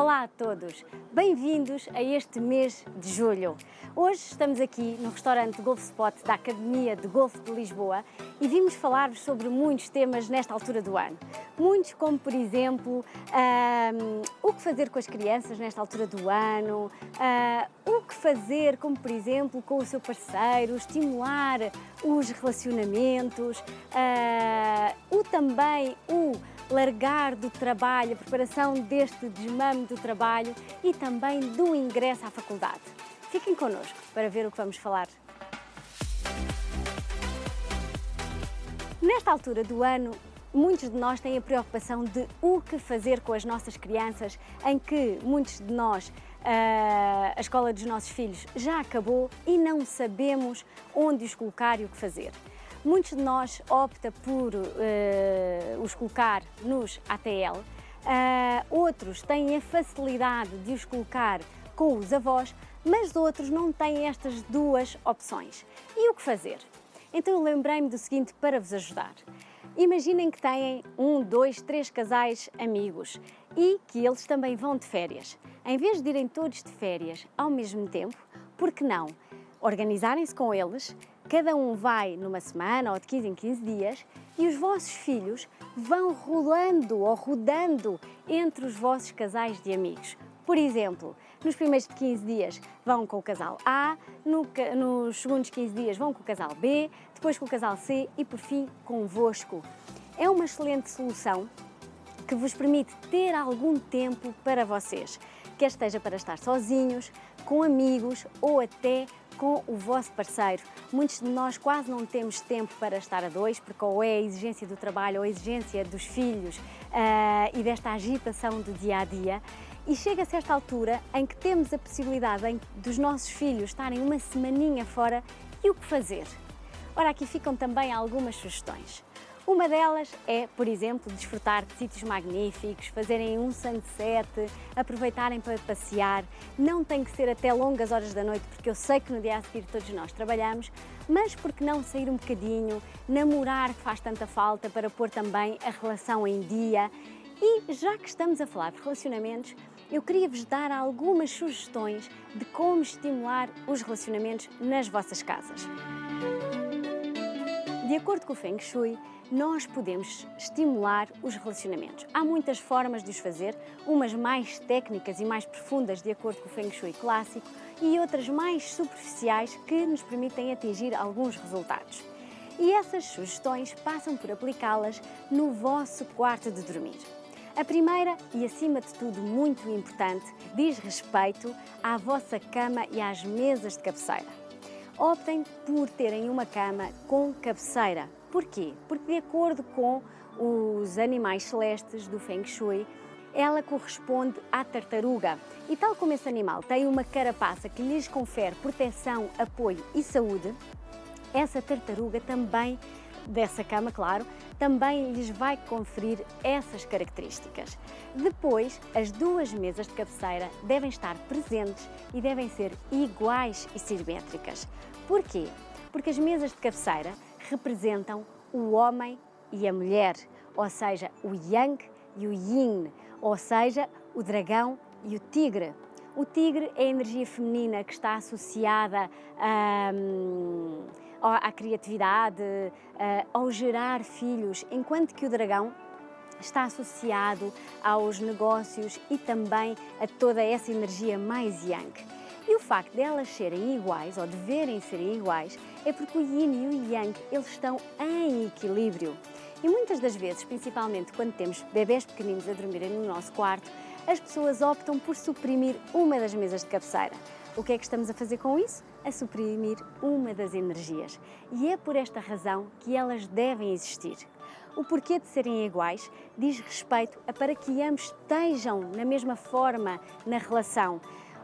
Olá a todos, bem-vindos a este mês de julho. Hoje estamos aqui no restaurante Golf Spot da Academia de Golfe de Lisboa e vimos falar-vos sobre muitos temas nesta altura do ano. Muitos como, por exemplo, o que fazer com as crianças nesta altura do ano, o que fazer, como por exemplo, com o seu parceiro, estimular os relacionamentos, também o largar do trabalho, a preparação deste desmame do trabalho e também do ingresso à faculdade. Fiquem connosco para ver o que vamos falar. Nesta altura do ano, muitos de nós têm a preocupação de o que fazer com as nossas crianças, em que muitos de nós, a escola dos nossos filhos já acabou e não sabemos onde os colocar e o que fazer. Muitos de nós optam por os colocar nos ATL, outros têm a facilidade de os colocar com os avós, mas outros não têm estas duas opções. E o que fazer? Então eu lembrei-me do seguinte para vos ajudar. Imaginem que têm 1, 2, 3 casais amigos e que eles também vão de férias. Em vez de irem todos de férias ao mesmo tempo, por que não organizarem-se com eles? Cada um vai numa semana ou de 15 em 15 dias e os vossos filhos vão rolando ou rodando entre os vossos casais de amigos. Por exemplo, nos primeiros de 15 dias vão com o casal A, nos segundos 15 dias vão com o casal B, depois com o casal C e por fim convosco. É uma excelente solução que vos permite ter algum tempo para vocês, quer esteja para estar sozinhos, com amigos ou até com o vosso parceiro. Muitos de nós quase não temos tempo para estar a dois, porque ou é a exigência do trabalho ou a exigência dos filhos e desta agitação do dia-a-dia. E chega-se a esta altura em que temos a possibilidade dos nossos filhos estarem uma semaninha fora e o que fazer? Ora, aqui ficam também algumas sugestões. Uma delas é, por exemplo, desfrutar de sítios magníficos, fazerem um sunset, aproveitarem para passear. Não tem que ser até longas horas da noite, porque eu sei que no dia a seguir todos nós trabalhamos, mas por que não sair um bocadinho, namorar que faz tanta falta para pôr também a relação em dia. E já que estamos a falar de relacionamentos, eu queria-vos dar algumas sugestões de como estimular os relacionamentos nas vossas casas. De acordo com o Feng Shui, nós podemos estimular os relacionamentos. Há muitas formas de os fazer, umas mais técnicas e mais profundas de acordo com o Feng Shui clássico e outras mais superficiais que nos permitem atingir alguns resultados. E essas sugestões passam por aplicá-las no vosso quarto de dormir. A primeira, e acima de tudo muito importante, diz respeito à vossa cama e às mesas de cabeceira. Optem por terem uma cama com cabeceira. Porquê? Porque de acordo com os animais celestes do Feng Shui, ela corresponde à tartaruga. E tal como esse animal tem uma carapaça que lhes confere proteção, apoio e saúde, essa tartaruga também, dessa cama, claro, também lhes vai conferir essas características. Depois, as duas mesas de cabeceira devem estar presentes e devem ser iguais e simétricas. Porquê? Porque as mesas de cabeceira representam o homem e a mulher, ou seja, o Yang e o Yin, ou seja, o dragão e o tigre. O tigre é a energia feminina que está associada à criatividade, ao gerar filhos, enquanto que o dragão está associado aos negócios e também a toda essa energia mais yang. E o facto de elas serem iguais, ou deverem serem iguais, é porque o yin e o yang eles estão em equilíbrio. E muitas das vezes, principalmente quando temos bebés pequeninos a dormirem no nosso quarto, as pessoas optam por suprimir uma das mesas de cabeceira. O que é que estamos a fazer com isso? A suprimir uma das energias. E é por esta razão que elas devem existir. O porquê de serem iguais diz respeito a para que ambos estejam na mesma forma na relação,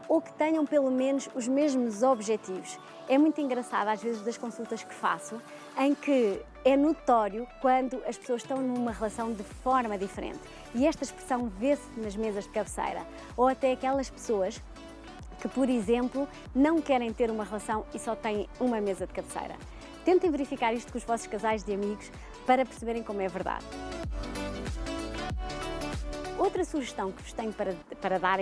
ou que tenham pelo menos os mesmos objetivos. É muito engraçado às vezes das consultas que faço, em que é notório quando as pessoas estão numa relação de forma diferente. E esta expressão vê-se nas mesas de cabeceira, ou até aquelas pessoas que, por exemplo, não querem ter uma relação e só têm uma mesa de cabeceira. Tentem verificar isto com os vossos casais de amigos para perceberem como é verdade. Outra sugestão que vos tenho para dar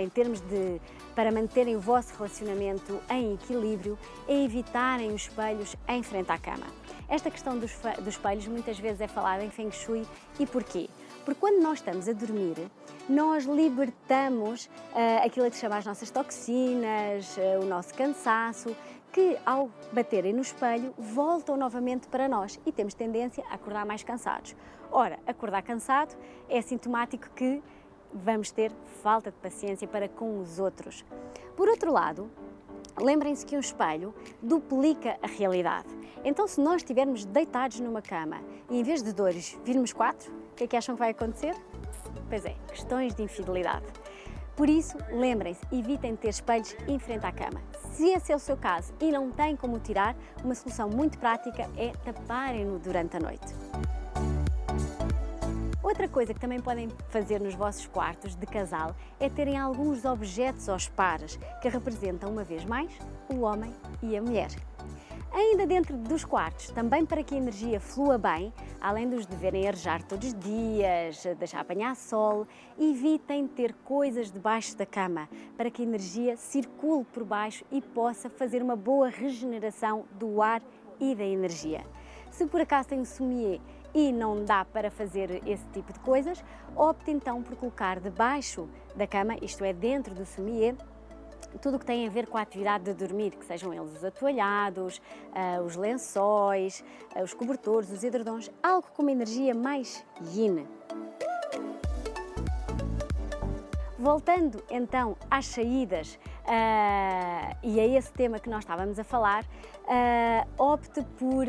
para manterem o vosso relacionamento em equilíbrio é evitarem os espelhos em frente à cama. Esta questão dos espelhos muitas vezes é falada em Feng Shui. E porquê? Porque quando nós estamos a dormir, nós libertamos aquilo que se chama as nossas toxinas, o nosso cansaço, que ao baterem no espelho voltam novamente para nós e temos tendência a acordar mais cansados. Ora, acordar cansado é sintomático que vamos ter falta de paciência para com os outros. Por outro lado, lembrem-se que um espelho duplica a realidade. Então, se nós estivermos deitados numa cama e em vez de 2 virmos 4, o que é que acham que vai acontecer? Pois é, questões de infidelidade. Por isso, lembrem-se, evitem ter espelhos em frente à cama. Se esse é o seu caso e não têm como tirar, uma solução muito prática é taparem-no durante a noite. Outra coisa que também podem fazer nos vossos quartos de casal é terem alguns objetos aos pares, que representam uma vez mais o homem e a mulher. Ainda dentro dos quartos, também para que a energia flua bem, além dos deverem arejar todos os dias, deixar apanhar sol, evitem ter coisas debaixo da cama, para que a energia circule por baixo e possa fazer uma boa regeneração do ar e da energia. Se por acaso tem um sommier e não dá para fazer esse tipo de coisas, opte então por colocar debaixo da cama, isto é, dentro do sommier, tudo o que tem a ver com a atividade de dormir, que sejam eles os atoalhados, os lençóis, os cobertores, os edredons, algo com uma energia mais yin. Voltando então às saídas e a esse tema que nós estávamos a falar, opte por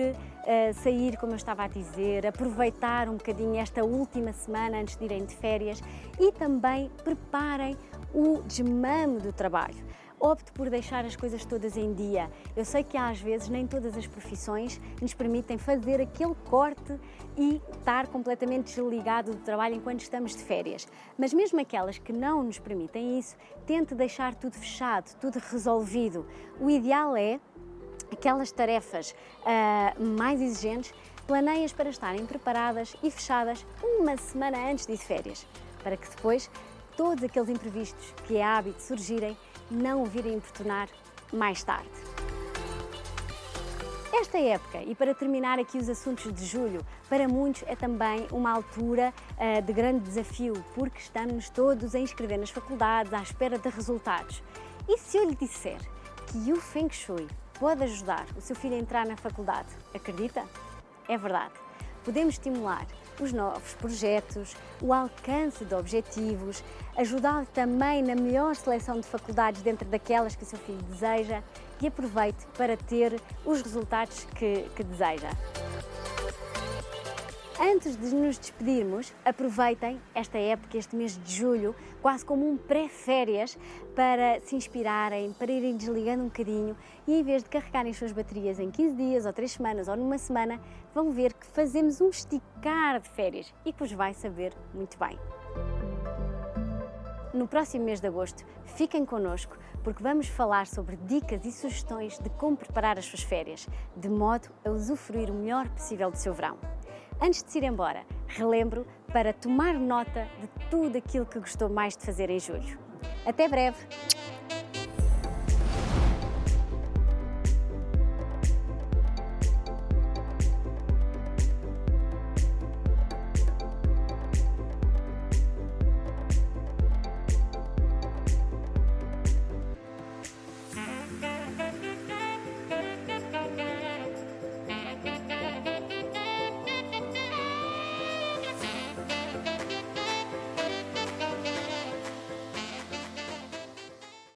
sair, como eu estava a dizer, aproveitar um bocadinho esta última semana antes de irem de férias e também preparem o desmame do trabalho. Opte por deixar as coisas todas em dia. Eu sei que às vezes nem todas as profissões nos permitem fazer aquele corte e estar completamente desligado do trabalho enquanto estamos de férias. Mas mesmo aquelas que não nos permitem isso, tente deixar tudo fechado, tudo resolvido. O ideal é aquelas tarefas mais exigentes, planeias para estarem preparadas e fechadas uma semana antes de ir de férias, para que depois todos aqueles imprevistos que é hábito surgirem não o virem importunar mais tarde. Esta época, e para terminar aqui os assuntos de julho, para muitos é também uma altura de grande desafio, porque estamos todos a inscrever nas faculdades à espera de resultados. E se eu lhe disser que o Feng Shui pode ajudar o seu filho a entrar na faculdade, acredita? É verdade. Podemos estimular os novos projetos, o alcance de objetivos, ajudá-lo também na melhor seleção de faculdades dentro daquelas que o seu filho deseja e aproveite para ter os resultados que deseja. Antes de nos despedirmos, aproveitem esta época, este mês de julho, quase como um pré-férias, para se inspirarem, para irem desligando um bocadinho e em vez de carregarem as suas baterias em 15 dias ou 3 semanas ou numa semana, vão ver que fazemos um esticar de férias e que vos vai saber muito bem. No próximo mês de agosto, fiquem connosco porque vamos falar sobre dicas e sugestões de como preparar as suas férias, de modo a usufruir o melhor possível do seu verão. Antes de se ir embora, relembro para tomar nota de tudo aquilo que gostou mais de fazer em julho. Até breve!